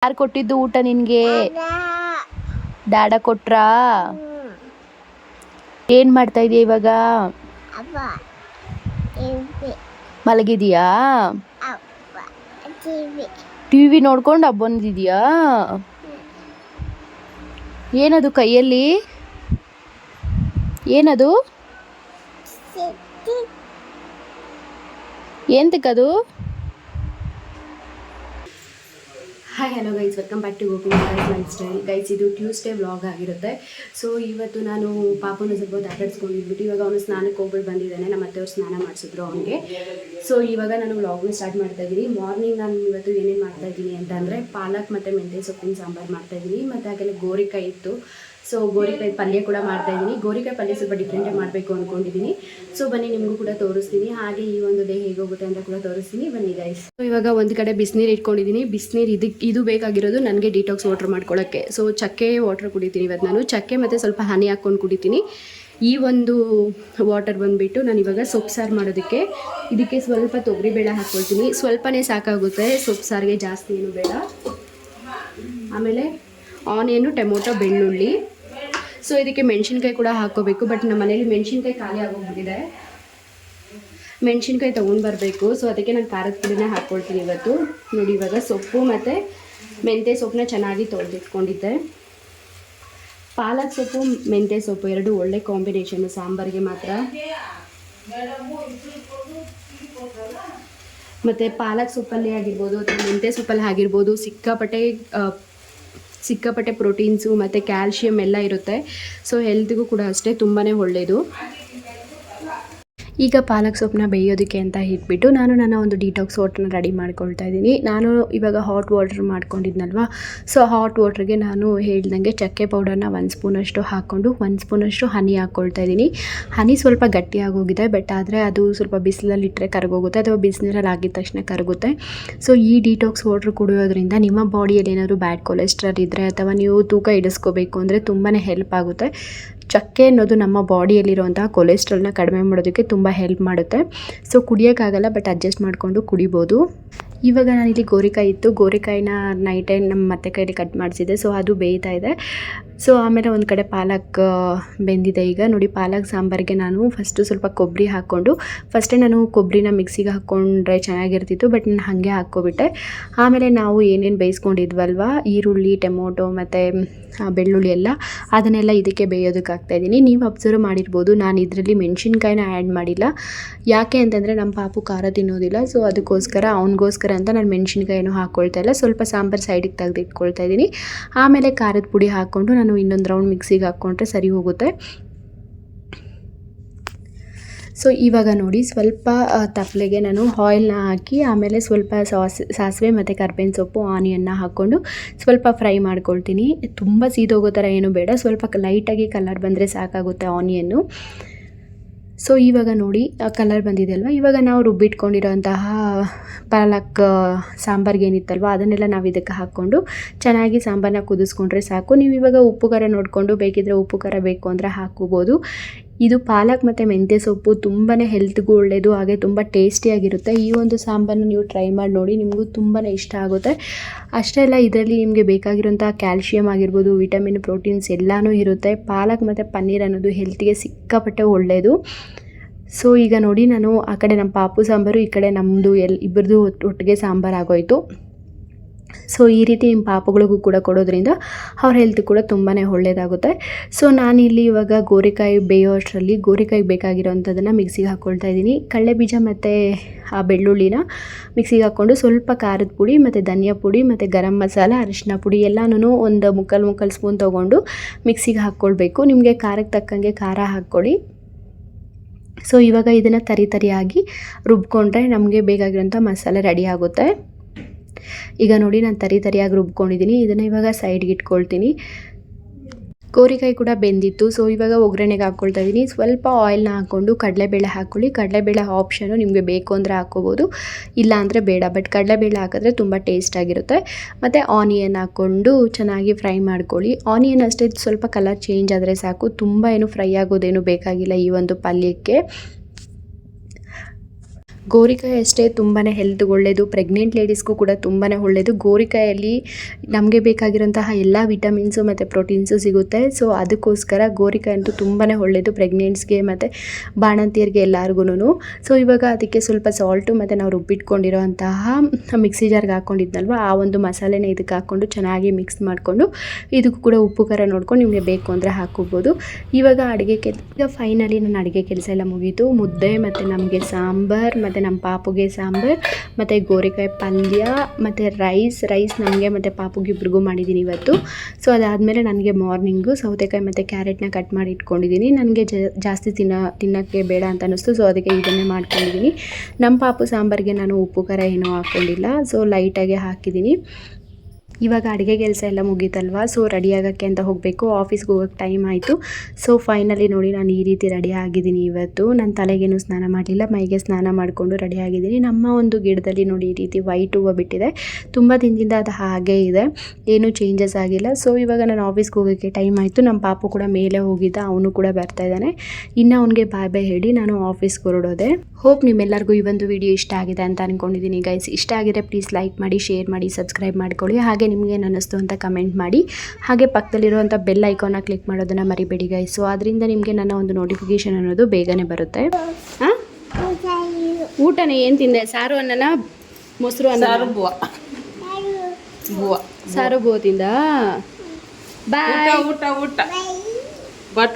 ಯಾರು ಕೊಟ್ಟಿದ್ದು ಊಟ ನಿನಗೆ? ಡ್ಯಾಡ ಕೊಟ್ರಾ? ಏನು ಮಾಡ್ತಾ ಇದೀಯ ಇವಾಗ? ಮಲಗಿದೀಯಾ? ಟಿವಿ ನೋಡ್ಕೊಂಡು ಬಂದಿದ್ಯಾ? ಏನದು ಕೈಯಲ್ಲಿ? ಏನದು? ಎಂತಕ್ಕದು? Hi hello guys, welcome back to Gopi lifestyle. Guys, ಇದು ಟ್ಯೂಸ್ಡೇ ವ್ಲಾಗ್ ಆಗಿರುತ್ತೆ. ಸೊ ಇವತ್ತು ನಾನು ಪಾಪನ ಸ್ವಲ್ಪ ಆಟಾಡ್ಸ್ಕೊಂಡಿದ್ಬಿಟ್ಟು ಇವಾಗ ಅವನು ಸ್ನಾನಕ್ಕೆ ಹೋಗ್ಬಿಟ್ಟು ಬಂದಿದ್ದಾನೆ. ನಮ್ಮ ಅತ್ತೆಯವ್ರು ಸ್ನಾನ ಮಾಡಿಸಿದ್ರು ಅವನಿಗೆ. ಸೊ ಇವಾಗ ನಾನು ವ್ಲಾಗ್ನ ಸ್ಟಾರ್ಟ್ ಮಾಡ್ತಾ ಇದ್ದೀನಿ. ಮಾರ್ನಿಂಗ್ ನಾನು ಇವತ್ತು ಏನೇನು ಮಾಡ್ತಾ ಇದ್ದೀನಿ ಅಂತಂದರೆ ಪಾಲಕ್ ಮತ್ತು ಮೆಂತ್ಯ ಸೊಪ್ಪಿನ ಸಾಂಬಾರು ಮಾಡ್ತಾಯಿದ್ದೀನಿ. ಮತ್ತು ಹಾಗೆಲ್ಲ ಗೋರಿಕಾಯಿ ಇತ್ತು. ಸೊ ಗೋರಿಕಾಯಿ ಪಲ್ಯ ಕೂಡ ಮಾಡ್ತಾಯಿದ್ದೀನಿ. ಗೋರಿಕಾಯಿ ಪಲ್ಯ ಸ್ವಲ್ಪ ಡಿಫ್ರೆಂಟಾಗಿ ಮಾಡಬೇಕು ಅಂದ್ಕೊಂಡಿದ್ದೀನಿ. ಸೊ ಬನ್ನಿ, ನಿಮಗೂ ಕೂಡ ತೋರಿಸ್ತೀನಿ. ಹಾಗೆ ಈ ಒಂದು ಡೇ ಹೇಗೆ ಹೋಗುತ್ತೆ ಅಂತ ಕೂಡ ತೋರಿಸ್ತೀನಿ. ಬನ್ನಿ ಗೈಸ್. ಸೊ ಇವಾಗ ಒಂದು ಕಡೆ ಬಿಸಿನೀರು ಇಟ್ಕೊಂಡಿದ್ದೀನಿ. ಬಿಸಿನೀರು ಇದು ಬೇಕಾಗಿರೋದು ನನಗೆ ಡಿಟಾಕ್ಸ್ ವಾಟರ್ ಮಾಡ್ಕೊಳ್ಳೋಕ್ಕೆ. ಸೊ ಚಕ್ಕೆ ವಾಟರ್ ಕುಡಿತೀನಿ ಇವತ್ತು ನಾನು. ಚಕ್ಕೆ ಮತ್ತು ಸ್ವಲ್ಪ ಹನಿ ಹಾಕ್ಕೊಂಡು ಕುಡಿತೀನಿ. ಈ ಒಂದು ವಾಟರ್ ಬಂದುಬಿಟ್ಟು ನಾನು ಇವಾಗ ಸೊಪ್ಪು ಸಾರು ಮಾಡೋದಕ್ಕೆ ಇದಕ್ಕೆ ಸ್ವಲ್ಪ ತೊಗರಿಬೇಳೆ ಹಾಕ್ಕೊಳ್ತೀನಿ. ಸ್ವಲ್ಪನೇ ಸಾಕಾಗುತ್ತೆ ಸೊಪ್ಪು ಸಾರಿಗೆ, ಜಾಸ್ತಿ ಏನು ಬೇಡ. ಆಮೇಲೆ ಆನಿಯನು, ಟೊಮೊಟೊ, ಬೆಳ್ಳುಳ್ಳಿ. ಸೊ ಇದಕ್ಕೆ ಮೆಣಸಿನ್ಕಾಯಿ ಕೂಡ ಹಾಕ್ಕೋಬೇಕು. ಬಟ್ ನಮ್ಮ ಮನೇಲಿ ಮೆಣಸಿನ್ಕಾಯಿ ಖಾಲಿ ಆಗೋಗ್ಬಿಟ್ಟಿದೆ. ಮೆಣಸಿನ್ಕಾಯಿ ತೊಗೊಂಡು ಬರಬೇಕು. ಸೊ ಅದಕ್ಕೆ ನಾನು ಖಾರದ ಪುಡಿನ ಹಾಕ್ಕೊಳ್ತೀನಿ ಇವತ್ತು. ನೋಡಿ, ಇವಾಗ ಸೊಪ್ಪು ಮತ್ತು ಮೆಂತ್ಯ ಸೊಪ್ಪನ್ನ ಚೆನ್ನಾಗಿ ತೊಳೆದಿಟ್ಕೊಂಡಿದ್ದೆ. ಪಾಲಕ್ ಸೊಪ್ಪು ಮೆಂತ್ಯ ಸೊಪ್ಪು ಎರಡು ಒಳ್ಳೆ ಕಾಂಬಿನೇಷನ್ನು ಸಾಂಬಾರಿಗೆ ಮಾತ್ರ. ಮತ್ತು ಪಾಲಕ್ ಸೊಪ್ಪಲ್ಲಿ ಆಗಿರ್ಬೋದು ಅಥವಾ ಮೆಂತ್ಯ ಸೊಪ್ಪಲ್ಲಿ ಆಗಿರ್ಬೋದು ಸಿಕ್ಕಾಪಟ್ಟೆ ಪ್ರೋಟೀನ್ಸು ಮತ್ತು ಕ್ಯಾಲ್ಶಿಯಮ್ ಎಲ್ಲ ಇರುತ್ತೆ. ಸೊ ಹೆಲ್ತ್ಗೂ ಕೂಡ ಅಷ್ಟೇ ತುಂಬಾ ಒಳ್ಳೆಯದು. ಈಗ ಪಾಲಕ್ ಸೊಪ್ಪನ್ನ ಬೇಯೋದಕ್ಕೆ ಅಂತ ಇಟ್ಬಿಟ್ಟು ನಾನು ನನ್ನ ಒಂದು ಡಿಟಾಕ್ಸ್ ವಾಟರ್ನ ರೆಡಿ ಮಾಡ್ಕೊಳ್ತಾ ಇದ್ದೀನಿ. ನಾನು ಇವಾಗ ಹಾಟ್ ವಾಟರ್ ಮಾಡ್ಕೊಂಡಿದ್ನಲ್ವ. ಸೊ ಹಾಟ್ ವಾಟ್ರಿಗೆ ನಾನು ಹೇಳ್ದಂಗೆ ಚಕ್ಕೆ ಪೌಡರ್ನ 1 ಸ್ಪೂನಷ್ಟು ಹಾಕ್ಕೊಂಡು 1 ಸ್ಪೂನಷ್ಟು ಹನಿ ಹಾಕ್ಕೊಳ್ತಾ ಇದ್ದೀನಿ. ಹನಿ ಸ್ವಲ್ಪ ಗಟ್ಟಿಯಾಗೋಗಿದೆ. ಬಟ್ ಆದರೆ ಅದು ಸ್ವಲ್ಪ ಬಿಸಿಲಲ್ಲಿ ಇಟ್ಟರೆ ಕರಗೋಗುತ್ತೆ ಅಥವಾ ಬಿಸಿನೀರಲ್ಲಿ ಆಗಿದ ತಕ್ಷಣ ಕರಗುತ್ತೆ. ಸೊ ಈ ಡಿಟಾಕ್ಸ್ ವಾಟರ್ ಕುಡಿಯೋದ್ರಿಂದ ನಿಮ್ಮ ಬಾಡಿಯಲ್ಲಿ ಏನಾದರೂ ಬ್ಯಾಡ್ ಕೊಲೆಸ್ಟ್ರಾಲ್ ಇದ್ದರೆ ಅಥವಾ ನೀವು ತೂಕ ಇಳಿಸ್ಕೋಬೇಕು ಅಂದರೆ ತುಂಬಾ ಹೆಲ್ಪ್ ಆಗುತ್ತೆ. ಚಕ್ಕೆ ಅನ್ನೋದು ನಮ್ಮ ಬಾಡಿಯಲ್ಲಿರುವಂತಹ ಕೊಲೆಸ್ಟ್ರಾಲ್ನ ಕಡಿಮೆ ಮಾಡೋದಕ್ಕೆ ತುಂಬ ಹೆಲ್ಪ್ ಮಾಡುತ್ತೆ. ಸೊ ಕುಡಿಯೋಕ್ಕಾಗಲ್ಲ, ಬಟ್ ಅಡ್ಜಸ್ಟ್ ಮಾಡಿಕೊಂಡು ಕುಡಿಬೋದು. ಇವಾಗ ನಾನಿಲ್ಲಿ ಗೋರಿಕಾಯಿ ಇತ್ತು, ಗೋರಿಕಾಯಿನ ನೈಟೇ ನಮ್ಮ ಮತ್ತೆ ಕೈಲಿ ಕಟ್ ಮಾಡಿಸಿದೆ. ಸೊ ಅದು ಬೇಯ್ತಾ ಇದೆ. ಸೊ ಆಮೇಲೆ ಒಂದು ಕಡೆ ಪಾಲಕ್ ಬೆಂದಿದೆ. ಈಗ ನೋಡಿ, ಪಾಲಕ್ ಸಾಂಬಾರಿಗೆ ನಾನು ಫಸ್ಟು ಸ್ವಲ್ಪ ಕೊಬ್ಬರಿ ಹಾಕ್ಕೊಂಡು ಫಸ್ಟೇ ನಾನು ಕೊಬ್ಬರಿನ ಮಿಕ್ಸಿಗೆ ಹಾಕ್ಕೊಂಡ್ರೆ ಚೆನ್ನಾಗಿರ್ತಿತ್ತು. ಬಟ್ ನಾನು ಹಾಗೆ ಹಾಕ್ಕೊಬಿಟ್ಟೆ. ಆಮೇಲೆ ನಾವು ಏನೇನು ಬೇಯಿಸ್ಕೊಂಡಿದ್ವಲ್ವ, ಈರುಳ್ಳಿ, ಟೊಮೊಟೊ ಮತ್ತು ಬೆಳ್ಳುಳ್ಳಿ ಎಲ್ಲ, ಅದನ್ನೆಲ್ಲ ಇದಕ್ಕೆ ಬೇಯೋದಕ್ಕೆ ಹಾಕ್ತಾಯಿದ್ದೀನಿ. ನೀವು ಅಬ್ಸರ್ವ್ ಮಾಡಿರ್ಬೋದು, ನಾನು ಇದರಲ್ಲಿ ಮೆಣಸಿನ್ಕಾಯಿನ ಆ್ಯಡ್ ಮಾಡಿಲ್ಲ. ಯಾಕೆ ಅಂತಂದರೆ ನಮ್ಮ ಪಾಪು ಖಾರ ತಿನ್ನೋದಿಲ್ಲ. ಸೊ ಅದಕ್ಕೋಸ್ಕರ ಅವನಿಗೋಸ್ಕರ ಅಂತ ನಾನು ಮೆಣಸಿನ್ಕಾಯಿನೂ ಹಾಕ್ಕೊಳ್ತಾ ಇಲ್ಲ. ಸ್ವಲ್ಪ ಸಾಂಬಾರು ಸೈಡಿಗೆ ತೆಗೆದು ಇಟ್ಕೊಳ್ತಾ ಇದ್ದೀನಿ. ಆಮೇಲೆ ಖಾರದ ಪುಡಿ ಹಾಕ್ಕೊಂಡು ನಾನು ಇನ್ನೊಂದು ರೌಂಡ್ ಮಿಕ್ಸಿಗೆ ಹಾಕ್ಕೊಂಡ್ರೆ ಸರಿ ಹೋಗುತ್ತೆ. ಸೊ ಇವಾಗ ನೋಡಿ, ಸ್ವಲ್ಪ ತಪ್ಪಲೆಗೆ ನಾನು ಆಯಿಲ್ನ ಹಾಕಿ ಆಮೇಲೆ ಸ್ವಲ್ಪ ಸಾಸಿವೆ ಮತ್ತು ಕರ್ಬೇವಿನ ಸೊಪ್ಪು, ಆನಿಯನ್ನ ಹಾಕ್ಕೊಂಡು ಸ್ವಲ್ಪ ಫ್ರೈ ಮಾಡ್ಕೊಳ್ತೀನಿ. ತುಂಬ ಸೀದೋಗೋ ಥರ ಏನೂ ಬೇಡ, ಸ್ವಲ್ಪ ಲೈಟಾಗಿ ಕಲರ್ ಬಂದರೆ ಸಾಕಾಗುತ್ತೆ ಆನಿಯನ್ನು. ಸೊ ಇವಾಗ ನೋಡಿ ಕಲರ್ ಬಂದಿದೆ ಅಲ್ವ. ಇವಾಗ ನಾವು ರುಬ್ಬಿಟ್ಕೊಂಡಿರೋಂತಹ ಪಾಲಕ್ ಸಾಂಬಾರಿಗೆ ಏನಿತ್ತಲ್ವ ಅದನ್ನೆಲ್ಲ ನಾವು ಇದಕ್ಕೆ ಹಾಕ್ಕೊಂಡು ಚೆನ್ನಾಗಿ ಸಾಂಬಾರನ್ನ ಕುದಿಸ್ಕೊಂಡ್ರೆ ಸಾಕು. ನೀವು ಇವಾಗ ಉಪ್ಪು ಖಾರ ನೋಡಿಕೊಂಡು ಬೇಕಿದ್ರೆ ಉಪ್ಪು ಖಾರ ಬೇಕು ಅಂದರೆ ಹಾಕ್ಕೋಬೋದು. ಇದು ಪಾಲಕ್ ಮತ್ತು ಮೆಂತ್ಯ ಸೊಪ್ಪು ತುಂಬಾ ಹೆಲ್ತ್ಗೂ ಒಳ್ಳೆಯದು, ಹಾಗೆ ತುಂಬ ಟೇಸ್ಟಿಯಾಗಿರುತ್ತೆ. ಈ ಒಂದು ಸಾಂಬಾರನ್ನ ನೀವು ಟ್ರೈ ಮಾಡಿ ನೋಡಿ, ನಿಮಗೂ ತುಂಬಾ ಇಷ್ಟ ಆಗುತ್ತೆ. ಅಷ್ಟೇ ಅಲ್ಲ, ಇದರಲ್ಲಿ ನಿಮಗೆ ಬೇಕಾಗಿರೋಂಥ ಕ್ಯಾಲ್ಶಿಯಮ್ ಆಗಿರ್ಬೋದು, ವಿಟಮಿನ್, ಪ್ರೋಟೀನ್ಸ್ ಎಲ್ಲನೂ ಇರುತ್ತೆ. ಪಾಲಕ್ ಮತ್ತು ಪನ್ನೀರ್ ಅನ್ನೋದು ಹೆಲ್ತಿಗೆ ಸಿಕ್ಕಾಪಟ್ಟೆ ಒಳ್ಳೆಯದು. ಸೊ ಈಗ ನೋಡಿ, ನಾನು ಆ ಕಡೆ ನಮ್ಮ ಪಾಪು ಸಾಂಬಾರು, ಈ ಕಡೆ ನಮ್ಮದು ಇಬ್ಬರದು ಒಟ್ಟಿಗೆ ಸಾಂಬಾರು ಆಗೋಯಿತು. ಸೊ ಈ ರೀತಿ ನಿಮ್ಮ ಪಾಪುಗಳಿಗೂ ಕೂಡ ಕೊಡೋದ್ರಿಂದ ಅವ್ರ ಹೆಲ್ತ್ ಕೂಡ ತುಂಬಾ ಒಳ್ಳೆಯದಾಗುತ್ತೆ. ಸೊ ನಾನಿಲ್ಲಿ ಇವಾಗ ಗೋರಿಕಾಯಿ ಬೇಯೋ ಅಷ್ಟರಲ್ಲಿ ಗೋರಿಕಾಯಿಗೆ ಬೇಕಾಗಿರೋವಂಥದ್ದನ್ನು ಮಿಕ್ಸಿಗೆ ಹಾಕ್ಕೊಳ್ತಾ ಇದ್ದೀನಿ. ಕಡಲೆಬೀಜ ಮತ್ತು ಆ ಬೆಳ್ಳುಳ್ಳಿನ ಮಿಕ್ಸಿಗೆ ಹಾಕ್ಕೊಂಡು ಸ್ವಲ್ಪ ಖಾರದ ಪುಡಿ ಮತ್ತು ಧನಿಯಾ ಪುಡಿ ಮತ್ತು ಗರಂ ಮಸಾಲ, ಅರಿಶಿನ ಪುಡಿ ಎಲ್ಲನೂ ಒಂದು ಮುಕ್ಕಾಲು ಸ್ಪೂನ್ ತೊಗೊಂಡು ಮಿಕ್ಸಿಗೆ ಹಾಕ್ಕೊಳ್ಬೇಕು. ನಿಮಗೆ ಖಾರಕ್ಕೆ ತಕ್ಕಂಗೆ ಖಾರ ಹಾಕ್ಕೊಳ್ಳಿ. ಸೊ ಇವಾಗ ಇದನ್ನು ತರಿಯಾಗಿ ರುಬ್ಕೊಂಡ್ರೆ ನಮಗೆ ಬೇಕಾಗಿರೋಂಥ ಮಸಾಲೆ ರೆಡಿ ಆಗುತ್ತೆ. ಈಗ ನೋಡಿ, ನಾನು ತರಿಯಾಗಿ ರುಬ್ಕೊಂಡಿದ್ದೀನಿ. ಇದನ್ನು ಇವಾಗ ಸೈಡ್ಗೆ ಇಟ್ಕೊಳ್ತೀನಿ. ಗೋರಿಕಾಯಿ ಕೂಡ ಬೆಂದಿತ್ತು. ಸೊ ಇವಾಗ ಒಗ್ಗರಣೆಗೆ ಹಾಕ್ಕೊಳ್ತಾ ಇದ್ದೀನಿ. ಸ್ವಲ್ಪ ಆಯಿಲ್ನ ಹಾಕ್ಕೊಂಡು ಕಡಲೆಬೇಳೆ ಹಾಕ್ಕೊಳ್ಳಿ. ಕಡಲೆಬೇಳೆ ಆಪ್ಷನು, ನಿಮಗೆ ಬೇಕು ಅಂದರೆ ಹಾಕ್ಕೋಬೋದು, ಇಲ್ಲ ಅಂದರೆ ಬೇಡ. ಬಟ್ ಕಡಲೆಬೇಳೆ ಹಾಕಿದ್ರೆ ತುಂಬ ಟೇಸ್ಟಾಗಿರುತ್ತೆ. ಮತ್ತು ಆನಿಯನ್ ಹಾಕ್ಕೊಂಡು ಚೆನ್ನಾಗಿ ಫ್ರೈ ಮಾಡ್ಕೊಳ್ಳಿ. ಆನಿಯನ್ ಅಷ್ಟೇ ಸ್ವಲ್ಪ ಕಲರ್ ಚೇಂಜ್ ಆದರೆ ಸಾಕು, ತುಂಬ ಏನು ಫ್ರೈ ಆಗೋದೇನು ಬೇಕಾಗಿಲ್ಲ ಈ ಒಂದು ಪಲ್ಯಕ್ಕೆ. ಗೋರಿಕಾಯಿ ಅಷ್ಟೇ ತುಂಬಾ ಹೆಲ್ತ್ಗೆ ಒಳ್ಳೆಯದು, ಪ್ರೆಗ್ನೆಂಟ್ ಲೇಡೀಸ್ಗೂ ಕೂಡ ತುಂಬಾ ಒಳ್ಳೆಯದು. ಗೋರಿಕಾಯಲ್ಲಿ ನಮಗೆ ಬೇಕಾಗಿರೋಂತಹ ಎಲ್ಲ ವಿಟಮಿನ್ಸು ಮತ್ತು ಪ್ರೋಟೀನ್ಸು ಸಿಗುತ್ತೆ. ಸೊ ಅದಕ್ಕೋಸ್ಕರ ಗೋರಿಕಾಯಿ ಅಂತೂ ತುಂಬಾ ಒಳ್ಳೆಯದು ಪ್ರೆಗ್ನೆಂಟ್ಸ್ಗೆ ಮತ್ತು ಬಾಣಂತಿಯರಿಗೆ ಎಲ್ಲರಿಗೂ. ಸೊ ಇವಾಗ ಅದಕ್ಕೆ ಸ್ವಲ್ಪ ಸಾಲ್ಟು ಮತ್ತು ನಾವು ರುಬ್ಬಿಟ್ಕೊಂಡಿರೋಂತಹ ಮಿಕ್ಸಿ ಜಾರ್ಗೆ ಹಾಕ್ಕೊಂಡಿದ್ನಲ್ವ ಆ ಒಂದು ಮಸಾಲೆನ ಇದಕ್ಕೆ ಹಾಕ್ಕೊಂಡು ಚೆನ್ನಾಗಿ ಮಿಕ್ಸ್ ಮಾಡಿಕೊಂಡು ಇದಕ್ಕೂ ಕೂಡ ಉಪ್ಪು ಖಾರ ನೋಡ್ಕೊಂಡು ನಿಮಗೆ ಬೇಕು ಅಂದರೆ ಹಾಕ್ಕೋಬೋದು. ಇವಾಗ ಈಗ ಫೈನಲಿ ನನ್ನ ಅಡುಗೆ ಕೆಲಸ ಎಲ್ಲ ಮುಗೀತು. ಮುದ್ದೆ ಮತ್ತು ನಮಗೆ ಸಾಂಬಾರು ಮತ್ತು ನಮ್ಮ ಪಾಪುಗೆ ಸಾಂಬಾರು ಮತ್ತು ಗೋರಿಕಾಯಿ ಪಲ್ಯ ಮತ್ತು ರೈಸ್ ನಮಗೆ ಮತ್ತು ಪಾಪುಗೆ ಇಬ್ರಿಗೂ ಮಾಡಿದ್ದೀನಿ ಇವತ್ತು. ಸೊ ಅದಾದಮೇಲೆ ನನಗೆ ಮಾರ್ನಿಂಗು ಸೌತೆಕಾಯಿ ಮತ್ತು ಕ್ಯಾರೆಟ್ನ ಕಟ್ ಮಾಡಿ ಇಟ್ಕೊಂಡಿದ್ದೀನಿ. ನನಗೆ ಜಾಸ್ತಿ ತಿನ್ನೋಕ್ಕೆ ಬೇಡ ಅಂತ ಅನ್ನಿಸ್ತು. ಸೊ ಅದಕ್ಕೆ ಇದನ್ನೇ ಮಾಡ್ಕೊಂಡಿದ್ದೀನಿ. ನಮ್ಮ ಪಾಪು ಸಾಂಬಾರಿಗೆ ನಾನು ಉಪ್ಪು ಖಾರ ಏನೂ ಹಾಕ್ಕೊಂಡಿಲ್ಲ. ಸೊ ಲೈಟಾಗೆ ಹಾಕಿದ್ದೀನಿ. ಇವಾಗ ಅಡುಗೆ ಕೆಲಸ ಎಲ್ಲ ಮುಗೀತಲ್ವ. ಸೊ ರೆಡಿ ಆಗೋಕ್ಕೆ ಅಂತ ಹೋಗಬೇಕು, ಆಫೀಸ್ಗೆ ಹೋಗೋಕ್ಕೆ ಟೈಮ್ ಆಯಿತು. ಸೊ ಫೈನಲಿ ನೋಡಿ ನಾನು ಈ ರೀತಿ ರೆಡಿ ಆಗಿದ್ದೀನಿ. ಇವತ್ತು ನಾನು ತಲೆಗೇನು ಸ್ನಾನ ಮಾಡಲಿಲ್ಲ, ಮೈಗೆ ಸ್ನಾನ ಮಾಡಿಕೊಂಡು ರೆಡಿ ಆಗಿದ್ದೀನಿ. ನಮ್ಮ ಒಂದು ಗಿಡದಲ್ಲಿ ನೋಡಿ ಈ ರೀತಿ ವೈಟ್ ಹೂವು ಬಿಟ್ಟಿದೆ. ತುಂಬ ದಿನದಿಂದ ಅದು ಹಾಗೇ ಇದೆ, ಏನೂ ಚೇಂಜಸ್ ಆಗಿಲ್ಲ. ಸೊ ಇವಾಗ ನಾನು ಆಫೀಸ್ಗೆ ಹೋಗೋಕ್ಕೆ ಟೈಮ್ ಆಯಿತು. ನಮ್ಮ ಪಾಪು ಕೂಡ ಮೇಲೆ ಹೋಗಿದ್ದ, ಅವನು ಕೂಡ ಬರ್ತಾ ಇದ್ದಾನೆ. ಇನ್ನು ಅವನಿಗೆ ಬಾಯ್ ಬಾಯ್ ಹೇಳಿ ನಾನು ಆಫೀಸ್ಗೆ ಹೊರಡೋದೆ. ಹೋಪ್ ನಿಮ್ಮೆಲ್ಲರಿಗೂ ಈ ಒಂದು ವಿಡಿಯೋ ಇಷ್ಟ ಆಗಿದೆ ಅಂತ ಅಂದ್ಕೊಂಡಿದ್ದೀನಿ ಗೈಸ್. ಇಷ್ಟ ಆಗಿದ್ರೆ ಪ್ಲೀಸ್ ಲೈಕ್ ಮಾಡಿ, ಶೇರ್ ಮಾಡಿ, ಸಬ್ಸ್ಕ್ರೈಬ್ ಮಾಡ್ಕೊಳ್ಳಿ. ಹಾಗೆ ನಿಮಗೆ ಅನ್ನಿಸ್ತು ಅಂತ ಕಮೆಂಟ್ ಮಾಡಿ. ಹಾಗೆ ಪಕ್ಕದಲ್ಲಿರುವಂಥ ಬೆಲ್ ಐಕಾನ್ನ ಕ್ಲಿಕ್ ಮಾಡೋದನ್ನು ಮರಿಬೇಡಿ ಗೈಸ್. ಸೊ ಅದರಿಂದ ನಿಮಗೆ ನನ್ನ ಒಂದು ನೋಟಿಫಿಕೇಷನ್ ಅನ್ನೋದು ಬೇಗನೆ ಬರುತ್ತೆ. ಹಾಂ, ಊಟನೇ ಏನು ತಿಂದೆ? ಸಾರು ಅನ್ನನ, ಮೊಸರು ಅನ್ನ, ಸಾರು ಬುವ ತಿಂದ. ಬಾಯ್. ಊಟ